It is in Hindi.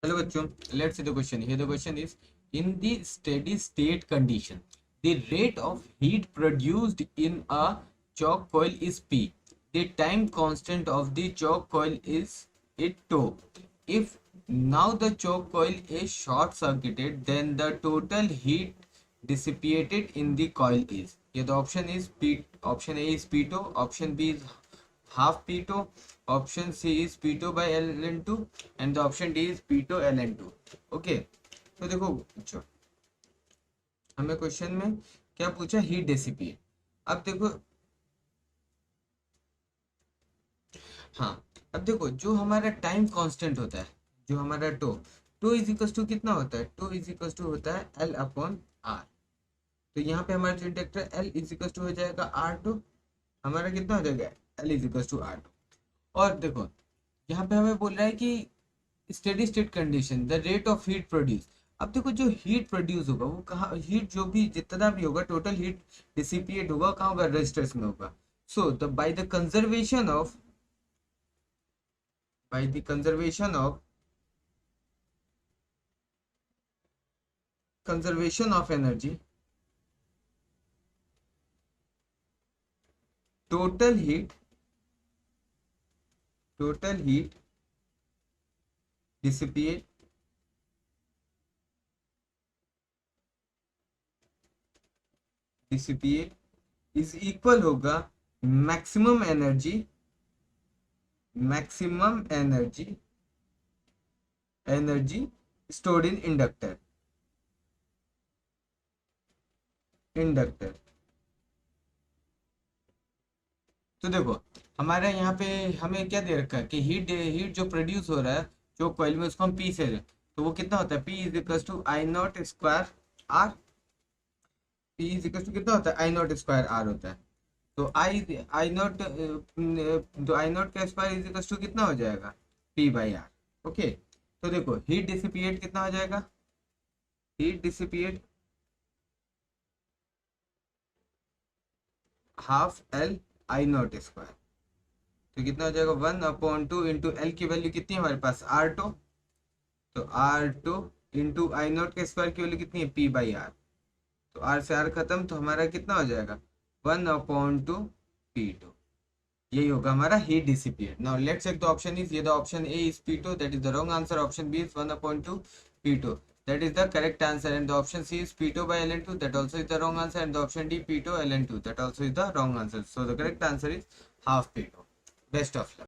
Hello bachcho, let's see the question. Here the question is, in the steady state condition, the rate of heat produced in a chalk coil is P. The time constant of the chalk coil is tau. If now the chalk coil is short circuited, then the total heat dissipated in the coil is. Here the option is P. Option A is P tau. Option B is half P2, option C is P2 by ln2 and the option D is P2 ln2. Okay, तो देखो बच्चों, हमें क्वेश्चन में क्या पूछा, हीट डेसिपिएट। अब देखो, हाँ, अब देखो जो हमारा टाइम कांस्टेंट होता है, जो हमारा टो इज इक्वल टू कितना होता है, टो इज इक्वल टू होता है एल अपॉन आर। तो यहाँ पे हमारा जो inductor L is equal to हो जाएगा आर टू, हमारा कितना हो जाएगा, L is equal to R two. और देखो यहाँ पे हमें बोल रहा है कि steady state condition the rate of heat produce. अब देखो जो हीट प्रोड्यूस होगा वो कहाँ, हीट जो भी जितना भी होगा टोटल हीट डिसिपिएट होगा कहाँ होगा, रेजिस्टर्स में होगा। So the by the conservation of energy, total heat dissipate is equal होगा maximum energy stored in inductor. तो देखो हमारे यहाँ पे हमें क्या दे रखा है कि हीट जो प्रोड्यूस हो रहा है जो कॉइल में, उसको हम पी से, तो वो कितना होता है, P is equal to I naught square R. P is equal to कितना होता है, आई नॉट स्क्वायर आर होता है। तो आई नॉट का स्क्वायर इज इक्वल टू कितना हो जाएगा, पी बाई आर। ओके, तो देखो हीट डिसिपिएट कितना हो जाएगा, heat dissipate half L I naught square, तो कितना हो जाएगा 1/2 इंटू एल की वैल्यू कितनी है हमारे पास, आर टू। तो R two into I naught के स्क्वायर की वैल्यू कितनी है, पी बाई आर। तो आर से आर खत्म, तो हमारा कितना हो जाएगा 1/2 P2। यही होगा हमारा heat dissipate. Now let's check the option is, ये the option A is P2, that is the wrong answer. Option B is 1/2 P2, that is the correct answer, and the option C is P2 by ln2, that also is the wrong answer, and the option D P2 ln2, that also is the wrong answer. So the correct answer is half P2. Best of luck.